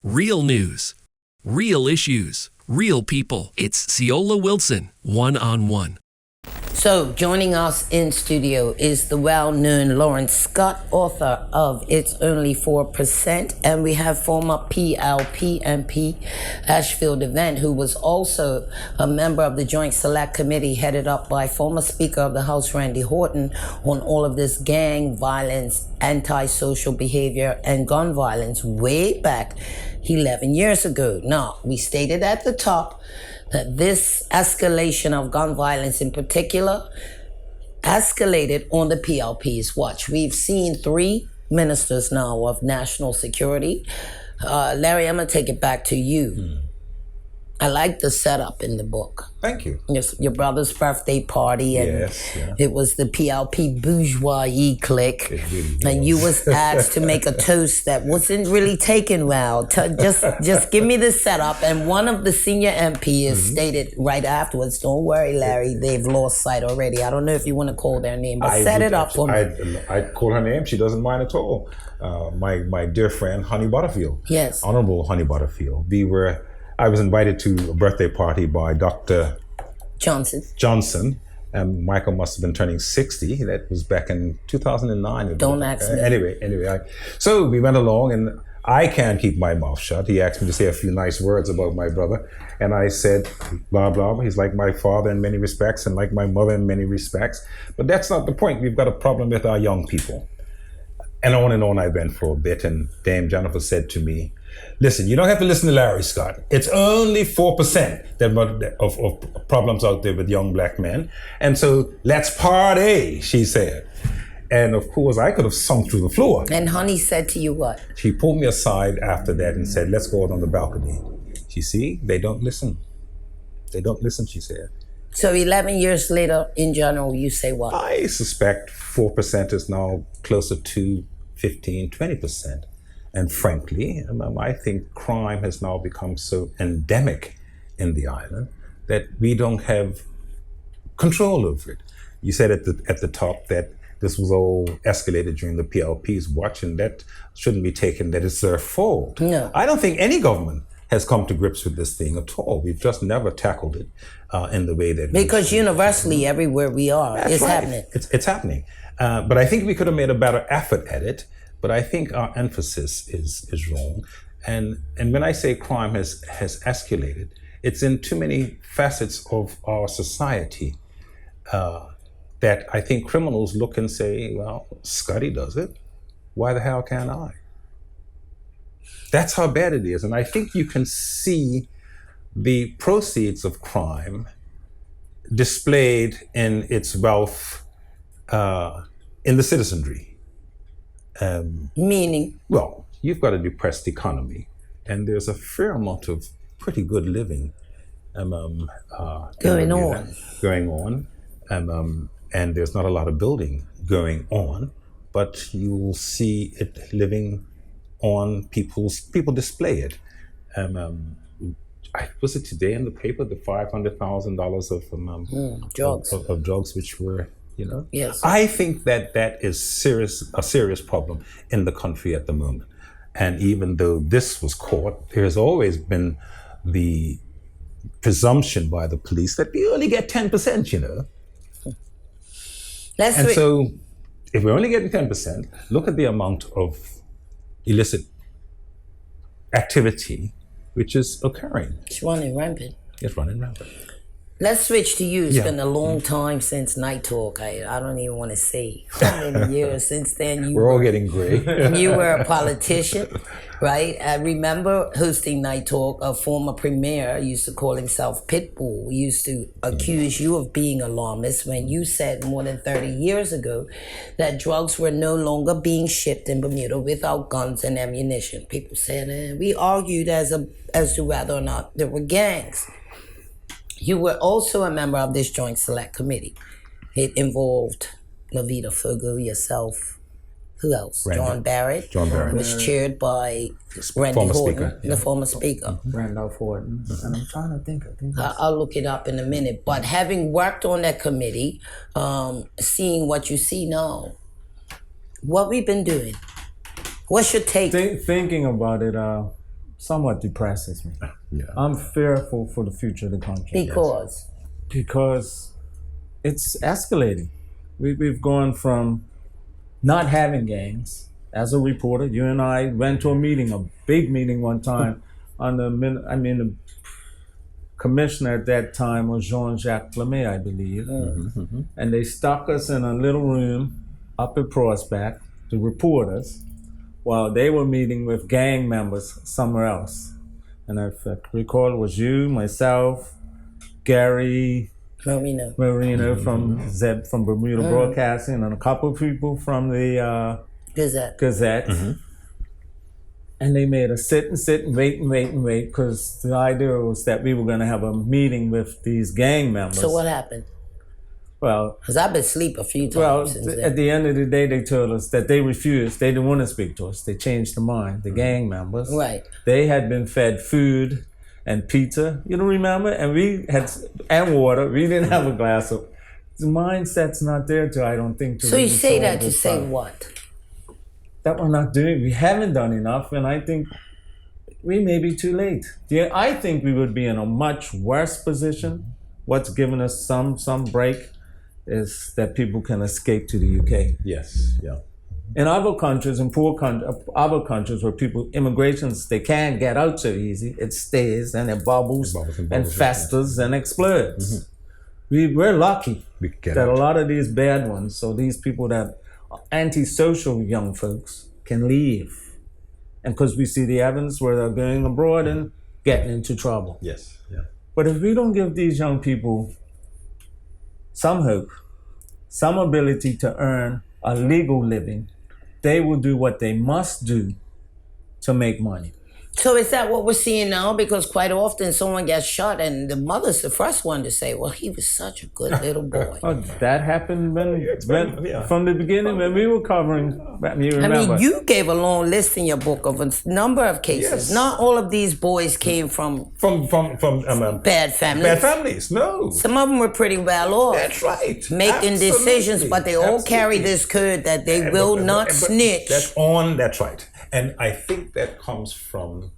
Real news, real issues, real people. It's Ceola Wilson, one-on-one. So joining us in studio is the well-known Lawrence Scott, author of It's Only 4%, and we have former PLP MP Ashfield Devent, who was also a member of the Joint Select Committee headed up by former Speaker of the House Randy Horton on all of this gang violence, antisocial behavior, and gun violence way back 11 years ago. Now, we stated at the top that this escalation of gun violence in particular escalated on the PLP's watch. We've seen 3 ministers now of national security. Larry, I'm going to take it back to you. I like the setup in the book. Thank you. Your brother's birthday party, and yeah. It was the PLP bourgeoisie clique, really and you was asked to make a toast that wasn't really taken well. Just give me the setup, and one of the senior MPs stated right afterwards, "Don't worry, Larry, they've lost sight already." I don't know if you want to call their name, but set it up for me. I'd call her name. She doesn't mind at all. My dear friend, Honey Butterfield. Yes. Honorable Honey Butterfield. I was invited to a birthday party by Dr. Johnson. And Michael must have been turning 60. That was back in 2009. Don't ask me. Anyway. So we went along, and I can't keep my mouth shut. He asked me to say a few nice words about my brother. And I said, blah, blah. He's like my father in many respects and like my mother in many respects. But that's not the point. We've got a problem with our young people. And on I went for a bit. And Dame Jennifer said to me, "Listen, you don't have to listen to Larry Scott. It's only 4% of problems out there with young black men. And so let's party," she said. And of course, I could have sunk through the floor. And Honey said to you what? She pulled me aside after that and said, "Let's go out on the balcony." You see, they don't listen. They don't listen, she said. So 11 years later, in general, you say what? I suspect 4% is now closer to 15, 20%. And frankly, I think crime has now become so endemic in the island that we don't have control over it. You said at the top that this was all escalated during the PLP's watch, and that shouldn't be taken that it's their fault. No. I don't think any government has come to grips with this thing at all. We've just never tackled it in the way that because universally everywhere we are, That's it's right. happening. It's happening. But I think we could have made a better effort at it. But I think our emphasis is wrong. And when I say crime has escalated, it's in too many facets of our society that I think criminals look and say, well, Scotty does it. Why the hell can't I? That's how bad it is. And I think you can see the proceeds of crime displayed in its wealth in the citizenry. Meaning? Well, you've got a depressed economy, and there's a fair amount of pretty good living going on, and there's not a lot of building going on, but you will see it living on. People display it. Was it today in the paper, the $500,000 of drugs of drugs which were. Yes. I think that is a serious problem in the country at the moment. And even though this was caught, there has always been the presumption by the police that we only get 10%, So if we're only getting 10%, look at the amount of illicit activity which is occurring. It's running rampant. Let's switch to you. It's been a long time since Night Talk. I don't even want to say how many years since then. We're all getting gray. You were a politician, right? I remember hosting Night Talk. A former premier used to call himself Pitbull. Used to accuse you of being alarmist when you said more than 30 years ago that drugs were no longer being shipped in Bermuda without guns and ammunition. People said, we argued as to whether or not there were gangs. You were also a member of this Joint Select Committee. It involved Lavita Fugu, yourself, who else? Randy. John Barrett. It was chaired by Randy Horton, the former speaker. Randolph Horton. And I'm trying to think. I'll look it up in a minute. But having worked on that committee, seeing what you see now, what we've been doing, what's your take? Thinking about it, somewhat depresses me. Yeah. I'm fearful for the future of the country. Because it's escalating. We've gone from not having gangs. As a reporter, you and I went to a big meeting one time on the commissioner at that time was Jean-Jacques Lemay, I believe. And they stuck us in a little room up at Prospect, the reporters, while they were meeting with gang members somewhere else. And if I recall, it was you, myself, Gary Marino from from Bermuda Broadcasting, and a couple of people from the Gazette. And they made us sit and wait, because the idea was that we were going to have a meeting with these gang members. So what happened? Well, because I've been asleep a few times since then. At the end of the day, they told us that they refused. They didn't want to speak to us. They changed their mind, the gang members. Right. They had been fed food and pizza, you don't remember? And water. We didn't have a glass of. The mindset's not there I don't think. So you say that to say what? That we're not doing. We haven't done enough, and I think we may be too late. Yeah, I think we would be in a much worse position. What's given us some break is that people can escape to the UK. Yes. Yeah. In other countries, other countries where immigrations, they can't get out so easy. It stays and it bubbles and festers and explodes. We're lucky that a lot of these bad ones, so these people that are antisocial young folks, can leave. And because we see the evidence where they're going abroad and getting into trouble. Yes. Yeah. But if we don't give these young people some hope, some ability to earn a legal living, they will do what they must do to make money. So is that what we're seeing now? Because quite often someone gets shot and the mother's the first one to say, well, he was such a good little boy. Oh, that happened from the beginning when we were covering, you remember. I mean, you gave a long list in your book of a number of cases. Yes. Not all of these boys came from bad families. Bad families, no. Some of them were pretty well off. That's right. Making decisions, but they all carry this code that they will not snitch. That's right. And I think that comes from,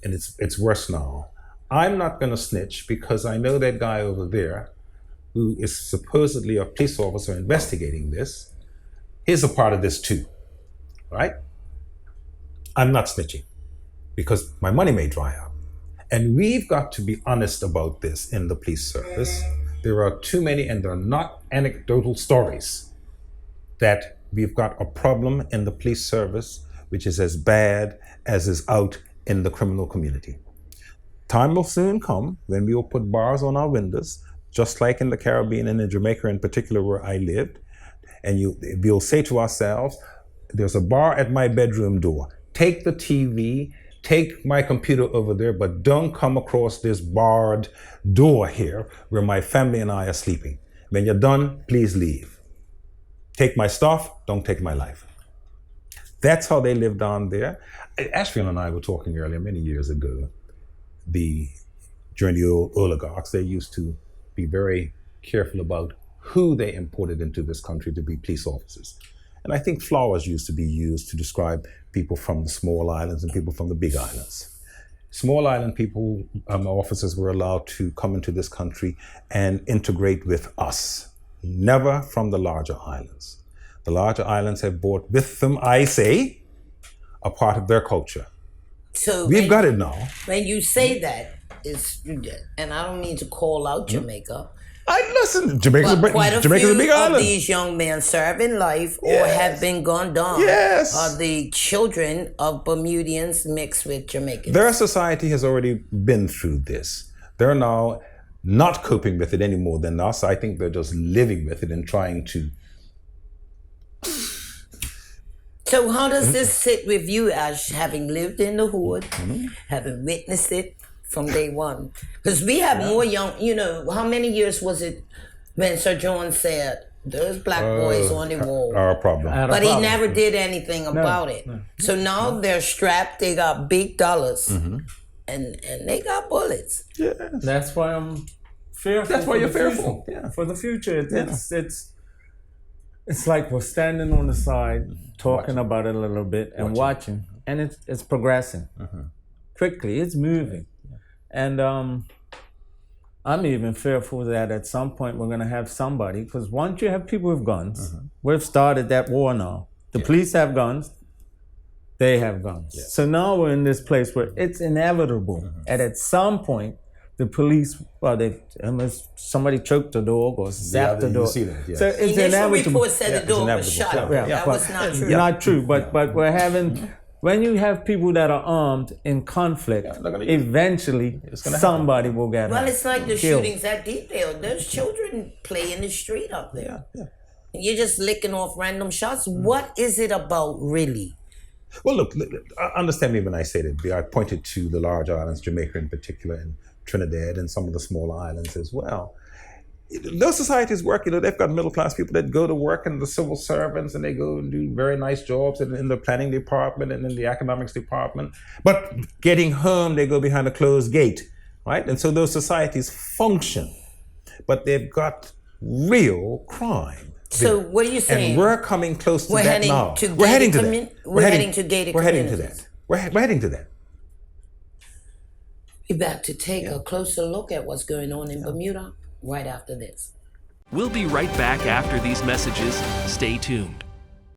and it's worse now, I'm not going to snitch because I know that guy over there who is supposedly a police officer investigating this is a part of this too, right? I'm not snitching because my money may dry up. And we've got to be honest about this in the police service. There are too many, and they're not anecdotal stories, that we've got a problem in the police service which is as bad as is out in the criminal community. Time will soon come when we will put bars on our windows, just like in the Caribbean and in Jamaica in particular where I lived. And we'll say to ourselves, there's a bar at my bedroom door. Take the TV, take my computer over there, but don't come across this barred door here where my family and I are sleeping. When you're done, please leave. Take my stuff, don't take my life. That's how they lived down there. Ashfield and I were talking earlier, many years ago, during the old oligarchs, they used to be very careful about who they imported into this country to be police officers. And I think flowers used to be used to describe people from the small islands and people from the big islands. Small island people, officers were allowed to come into this country and integrate with us, never from the larger islands. The larger islands have brought with them, I say, a part of their culture. So we've got it now. When you say that, and I don't mean to call out Jamaica. Listen, Jamaica's a big island. Of these young men serve in life or have been gone down are the children of Bermudians mixed with Jamaicans. Their society has already been through this. They're now not coping with it any more than us. I think they're just living with it and trying to. So how does this sit with you, as having lived in the hood, having witnessed it from day one? Because we have more young, how many years was it when Sir John said, there's black boys on the wall? Our problem. But he never did anything about it. No. So now they're strapped, they got big dollars, and they got bullets. Yeah. That's why I'm fearful. That's why you're fearful. Yeah. For the future. It's like we're standing on the side, talking about it a little bit and watching. And it's progressing. quickly. It's moving. And I'm even fearful that at some point we're going to have somebody, because once you have people with guns, we've started that war now. The police have guns, they have guns. Yeah. So now we're in this place where it's inevitable. And at some point, the police, somebody choked the dog or zapped the dog. See that, yes. So it's Initial inevitable. report said the dog was shot. That was not true. Not true, but we're having, when you have people that are armed in conflict, eventually somebody will get hurt. Well, it's like the shootings at Deepdale. There's children play in the street up there. Yeah. You're just licking off random shots. What is it about, really? Well, look, understand me when I say that. I pointed to the large islands, Jamaica in particular, and Trinidad, and some of the smaller islands as well. Those societies work, they've got middle-class people that go to work in the civil servants, and they go and do very nice jobs in the planning department and in the economics department. But getting home, they go behind a closed gate, right? And so those societies function, but they've got real crime. So what are you saying? And we're coming close to that now. We're heading to that. We're heading to gated communities. We're heading to that. We're heading to that. We're about to take a closer look at what's going on in Bermuda right after this. We'll be right back after these messages. Stay tuned.